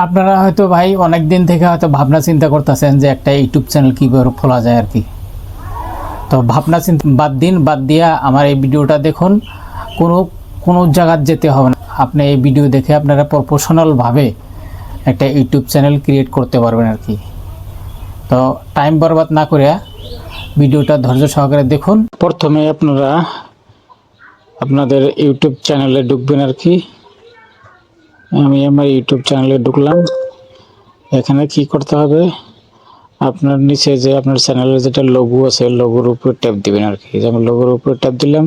আপনারা হয়তো ভাই অনেক দিন থেকে হয়তো ভাবনা চিন্তা করতেছেন যে একটা ইউটিউব চ্যানেল কীভাবে খোলা যায় আর কি। তো ভাবনা চিন্তা বাদ দিয়া আমার এই ভিডিওটা দেখুন। কোনো কোনো জায়গায় যেতে হবে না, আপনি এই ভিডিও দেখে আপনারা প্রফেশনালভাবে একটা ইউটিউব চ্যানেল ক্রিয়েট করতে পারবেন আর কি। তো টাইম বরবাদ না করে ভিডিওটা ধৈর্য সহকারে দেখুন। প্রথমে আপনারা আপনাদের ইউটিউব চ্যানেলে ঢুকবেন আর কি। আমি আমার ইউটিউব চ্যানেলে ঢুকলাম। এখানে কি করতে হবে, আপনার নিচে যে আপনার চ্যানেলের যেটা লোগো আছে লোগোর উপরে ট্যাপ দিবেন আর কি। যেমন লোগোর উপরে ট্যাপ দিলাম,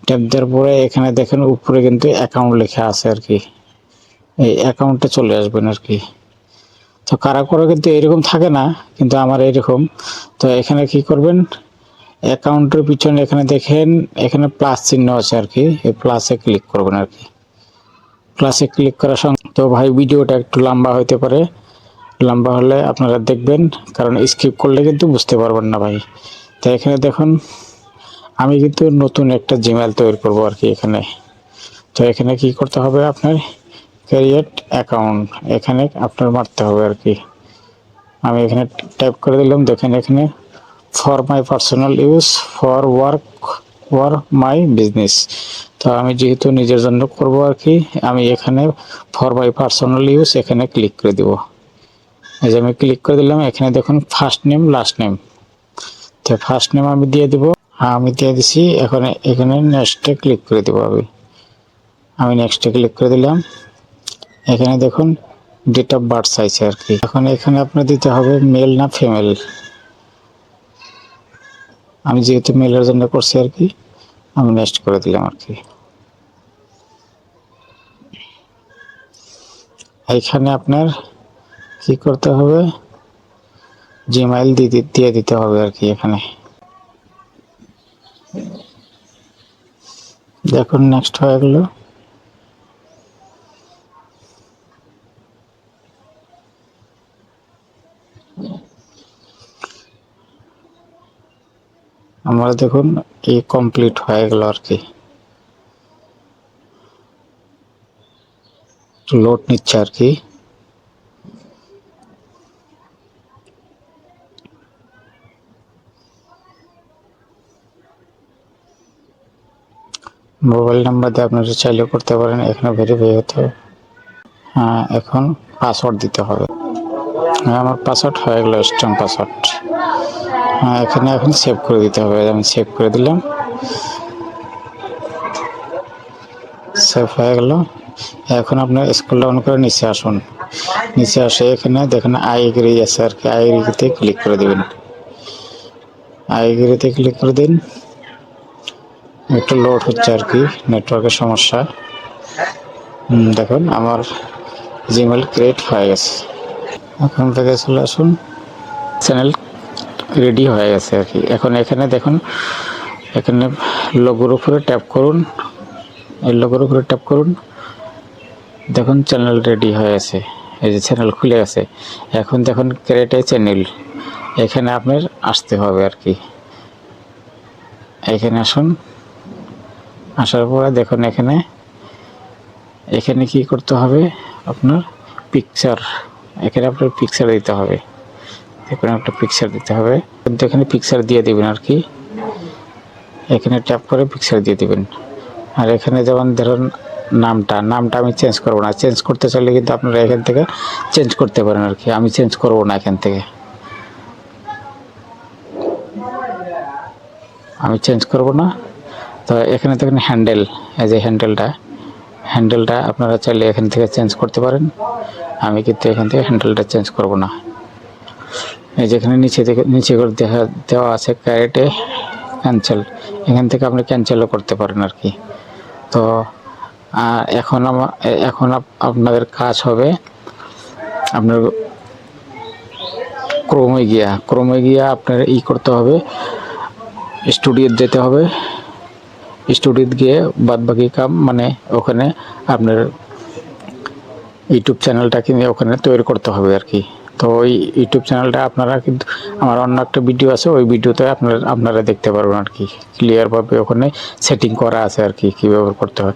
ট্যাপ দেওয়ার পরে এখানে দেখেন উপরে কিন্তু অ্যাকাউন্ট লেখা আছে আর কি। এই অ্যাকাউন্টে চলে আসবেন আর কি। তো কারা করে কিন্তু এরকম থাকে না, কিন্তু আমার এরকম। তো এখানে কি করবেন, অ্যাকাউন্টের পিছনে এখানে দেখেন এখানে প্লাস চিহ্ন আছে আর কি, এই প্লাসে ক্লিক করবেন আর কি। প্লাসে ক্লিক করার সঙ্গে তো ভাই ভিডিওটা একটু লম্বা হতে পারে, লম্বা হলে আপনারা দেখবেন, কারণ স্কিপ করলে কিন্তু বুঝতে পারবেন না ভাই। তো এখানে দেখুন আমি কিন্তু নতুন একটা জিমেইল তৈরি করব আর কি এখানে। তো এখানে কি করতে হবে, আপনার ক্রিয়েট অ্যাকাউন্ট এখানে আপনার মারতে হবে আর কি। আমি এখানে টাইপ করে দিলাম, দেখেন এখানে for my personal use for work or my business. তো আমি যেহেতু নিজের জন্য করব আর কি, আমি এখানে ফর মাই পার্সোনাল ইউজ এখানে ক্লিক করে দেব। এই যে আমি ক্লিক করে দিলাম, এখানে দেখুন ফার্স্ট নেম লাস্ট নেম। তো ফার্স্ট নেম আমি দিয়ে দেব, আমি দিয়ে দিছি। এখন এখানে নেক্সটে ক্লিক করে দেব। আমি নেক্সটে ক্লিক করে দিলাম। এখানে দেখুন ডেট অফ বার্থ চাইছে আর কি। এখন এখানে আপনার দিতে হবে মেল না ফিমেল। আমি যেহেতু মেলের জন্য করছি আর কি, আমি নেক্সট করে দিলাম আর কি। এখানে আপনার কি করতে হবে, জিমেইল দিয়ে দিতে হবে আর কি। এখানে দেখুন নেক্সট হয়ে গেল। আমরা দেখুন এই কমপ্লিট হয়ে গেল আর কি। লোড নিচ্ছে আর কি। মোবাইল নাম্বার দিয়ে আপনারা চাইলে করতে পারেন, এখানে ভেরিফাই হতে হবে। হ্যাঁ, এখন পাসওয়ার্ড দিতে হবে। হ্যাঁ, আমার পাসওয়ার্ড হয়ে গেল, স্ট্রং পাসওয়ার্ড। হ্যাঁ, এখানে এখন সেভ করে দিতে হবে। আমি সেভ করে দিলাম, সেভ হয়ে গেল। এখন আপনার স্ক্রল ডাউন করে নিচে আসুন। নিচে আসে এখানে দেখেন আই এগ্রি আছে আর কি, আই এগ্রিতে ক্লিক করে দেবেন। আই এগ্রিতে ক্লিক করে দিন। একটু লোড হচ্ছে আর কি, নেটওয়ার্কের সমস্যা। দেখুন আমার জিমেইল ক্রিয়েট হয়ে গেছে। এখন থেকে চলে আসুন, চ্যানেল রেডি হয়ে গেছে আর কি। এখন এখানে দেখুন, এখানে লোগোর উপরে ট্যাপ করুন, এই লোগোর উপরে ট্যাপ করুন। দেখুন চ্যানেল রেডি হয়ে গেছে, এই যে চ্যানেল খুলে গেছে। এখন দেখুন ক্রিয়েট এ চ্যানেল, এখানে আপনার আসতে হবে আর কি। এখানে আসুন, আসার পরে দেখুন এখানে এখানে কি করতে হবে, আপনার পিকচার, এখানে আপনার পিকচার দিতে হবে। দেখুন একটা পিকচার দিতে হবে, কিন্তু এখানে পিকচার দিয়ে দিবেন আর কি। এখানে ট্যাপ করে পিকচার দিয়ে দিবেন। আর এখানে যেমন ধরুন নামটা আমি চেঞ্জ করব না। চেঞ্জ করতে চাইলে কিন্তু আপনারা এখান থেকে চেঞ্জ করতে পারেন আর কি। আমি চেঞ্জ করব না, এখান থেকে আমি চেঞ্জ করব না। তো এখানে দেখেন হ্যান্ডেল, এই যে হ্যান্ডেলটা আপনারা চাইলে এখান থেকে চেঞ্জ করতে পারেন। আমি কিন্তু এখান থেকে হ্যান্ডেলটা চেঞ্জ করব না। এই যেখানে নিচে করে দেওয়া আছে ক্রিয়েটে ক্যান্সেল, এখান থেকে আপনি ক্যান্সেলও করতে পারেন আর কি। তো এখন আপনাদের কাজ হবে, আপনার ক্রোমে গিয়া আপনার করতে হবে, স্টুডিওতে যেতে হবে। স্টুডিওতে গিয়ে বাদবাকি কাম মানে ওখানে আপনার ইউটিউব চ্যানেলটা কিনে ওখানে তৈরি করতে হবে আর কি। তো ওই ইউটিউব চ্যানেলটা আপনারা কিন্তু আমার অন্য একটা ভিডিও আছে, ওই ভিডিওতে আপনারা দেখতে পারবেন আর কি। ক্লিয়ারভাবে ওখানে সেটিং করা আছে আর কি, কীভাবে করতে হয়।